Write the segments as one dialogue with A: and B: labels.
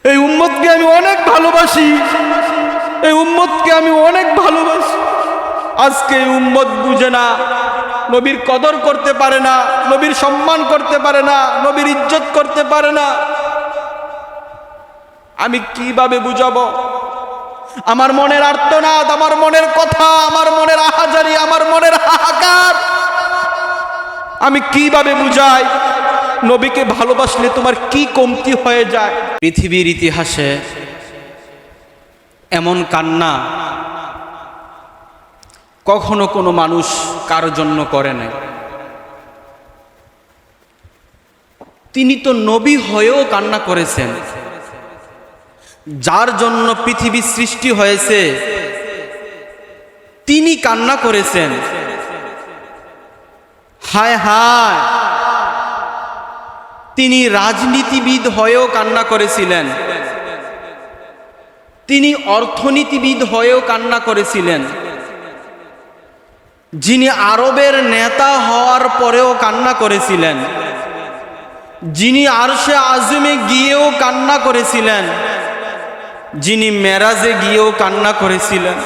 A: এই উম্মতকে আমি অনেক ভালোবাসি, এই উম্মতকে আমি অনেক ভালোবাসি। আজকে এই উম্মত বুঝে না, নবীর কদর করতে পারে না, নবীর সম্মান করতে পারে না, নবীর ইজ্জত করতে পারে না। আমি কিভাবে বুঝাবো? আমার মনের আর্তনাদ, আমার মনের কথা, আমার মনের আহাজারি, আমার মনের হাহাকার আমি কিভাবে বুঝাই? নবীকে ভালোবাসলে তোমার কি কমতি হয়ে যায়? পৃথিবীর ইতিহাসে এমন কান্না কখনো কোনো মানুষ কারো জন্য করে নাই। তিনি তো নবী হয়েও কান্না করেছেন। যার জন্য পৃথিবী সৃষ্টি হয়েছে তিনি কান্না করেছেন। হায় হায়, তিনি রাজনীতিবিদ হয়েও কান্না করেছিলেন, তিনি অর্থনীতিবিদ হয়েও কান্না করেছিলেন, যিনি আরবের নেতা হওয়ার পরেও কান্না করেছিলেন, যিনি আরশে আজমে গিয়েও কান্না করেছিলেন, যিনি মেরাজে গিয়েও কান্না করেছিলেন,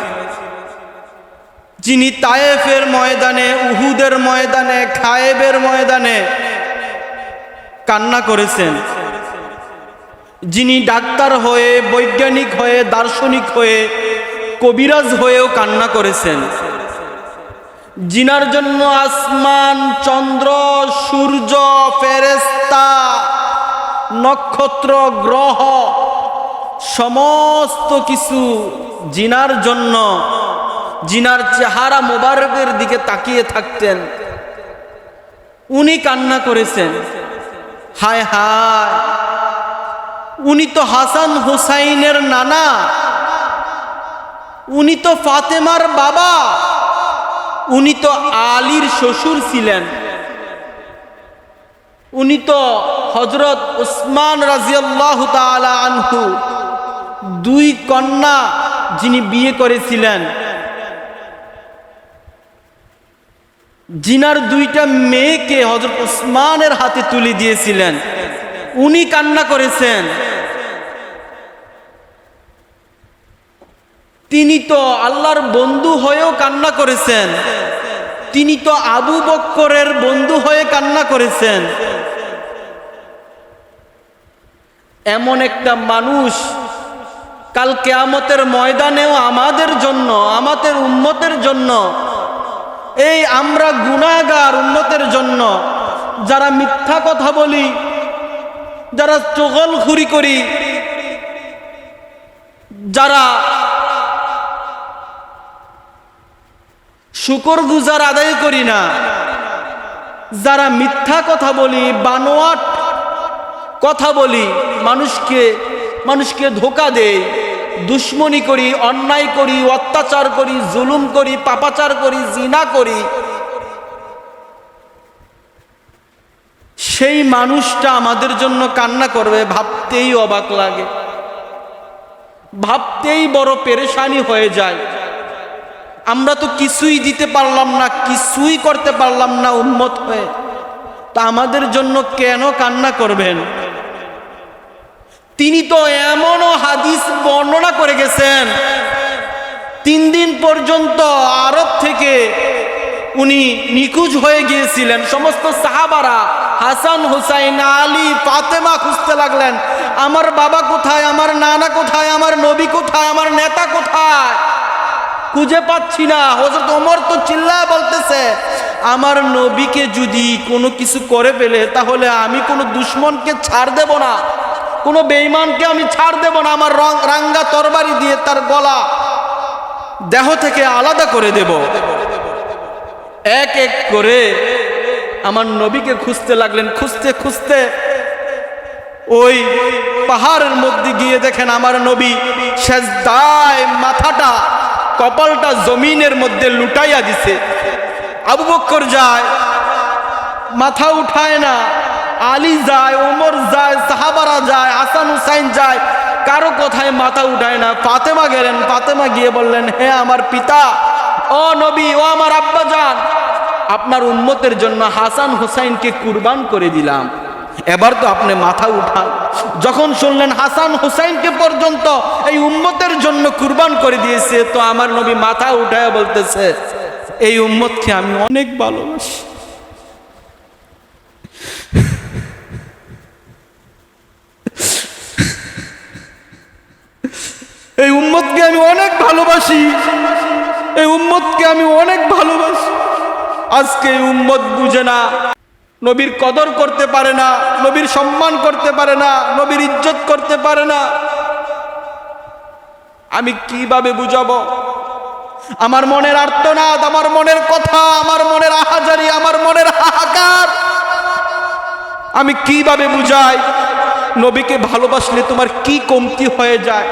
A: যিনি তায়েফের ময়দানে, উহুদের ময়দানে, খায়েবের ময়দানে কান্না করেছেন, যিনি ডাক্তার হয়ে, বৈজ্ঞানিক হয়ে, দার্শনিক হয়ে, কবিরাজ হয়েও কান্না করেছেন, যিনার জন্য আসমান, চন্দ্র, সূর্য, ফেরেশতা, নক্ষত্র, গ্রহ সমস্ত কিছু জিনার জন্য, জিনার চেহারা মোবারকের দিকে তাকিয়ে থাকতেন, উনি কান্না করেছেন। হায় হায়, উনি তো হাসান হুসাইনের নানা, উনি তো ফাতেমার বাবা, উনি তো আলীর শ্বশুর ছিলেন, উনি তো হযরত উসমান রাদিয়াল্লাহু তাআলা আনহু দুই কন্যা যিনি বিয়ে করেছিলেন, জিনার দুইটা মেয়েকে হযরত উসমানের হাতে তুলে দিয়েছিলেন, উনি কান্না করেছেন। তিনি তো আল্লাহর বন্ধু হয়েও কান্না করেছেন, তিনি তো আবু বকরের বন্ধু হয়ে কান্না করেছেন। এমন একটা মানুষ কাল কিয়ামতের ময়দানেও আমাদের জন্য, আমাদের উম্মতের জন্য, এই আমরা গুনাহগার উম্মতের জন্য, যারা মিথ্যা কথা বলি, যারা চগলখুরি করি, যারা শুকরগুজার আদায় করি না, যারা মিথ্যা কথা বলি, বানোয়াট কথা বলি, মানুষকে ধোঁকা দেই, দুশ্মনী করি, অন্যায় করি, অত্যাচার করি, জুলুম করি, পাপাচার করি, জিনা করি, সেই মানুষটা আমাদের জন্য কান্না করবে, ভাবতেই অবাক লাগে, ভাবতেই বড় পেরেশানি হয়ে যায়। আমরা তো কিছুই দিতে পারলাম না, কিছুই করতে পারলাম না উম্মত হয়ে, তা আমাদের জন্য কেন কান্না করবেন? তিনি তো এমনও হাদিস বর্ণনা করে গেছেন, 3 দিন পর্যন্ত আরব থেকে উনি নিখোঁজ হয়ে গিয়েছিলেন। সমস্ত সাহাবারা হাসান, হুসাইন, আলী, ফাতেমা খুঁজতে লাগলেন, আমার বাবা কোথায়, আমার নানা কোথায়, আমার নবী কোথায়, আমার নেতা কোথায়, খুঁজে পাচ্ছি না। হযরত ওমর তো চিল্লায় বলতেছে, আমার নবীকে যদি কোনো কিছু করে ফেলে তাহলে আমি কোনো দুশমনকে ছাড় দেব না, কোনো বেঈমানকে আমি ছাড় দেব না, আমার রাঙ্গা তরবারি দিয়ে তার গলা দেহ থেকে আলাদা করে দেব। এক এক করে আমার নবীকে খুঁজতে লাগলেন। খুঁজতে খুঁজতে ওই পাহাড়ের মধ্যে গিয়ে দেখেন আমার নবী সেজদায় মাথাটা, কপালটা জমিনের মধ্যে লুটাইয়া দিছে। আবু বকর যায়, মাথা উঠায় না, আলী যায়, ওমর যায়, সাহাবারা যায়, হাসান হুসাইন যায়, কারো কথায় মাথা উঠায় না। ফাতেমা গেলেন, ফাতেমা গিয়ে বললেন, হে আমার পিতা, ও নবী, ও আমার আব্বাজান, আপনার উম্মতের জন্য হাসান হুসাইনকে কুরবান করে দিলাম। এবার তো আপনি মাথা উঠান। যখন শুনলেন হাসান হুসাইনকে পর্যন্ত এই উম্মতের জন্য কুরবান করে দিয়েছে, তো আমার নবী মাথা উঠায় বলতেছে, এই উম্মতকে আমি অনেক ভালোবাসি। এই উম্মতকে আমি অনেক ভালোবাসি, এই উম্মতকে আমি অনেক ভালোবাসি। আজকে এই উম্মত বুঝে না, নবীর কদর করতে পারে না, নবীর সম্মান করতে পারে না, নবীর ইজ্জত করতে পারে না। আমি কিভাবে বুঝাবো? আমার মনের আর্তনাদ, আমার মনের কথা, আমার মনের আহাজারি, আমার মনের হাহাকার আমি কিভাবে বুঝাই? নবীকে ভালোবাসলে তোমার কি কমতি হয়ে যায়?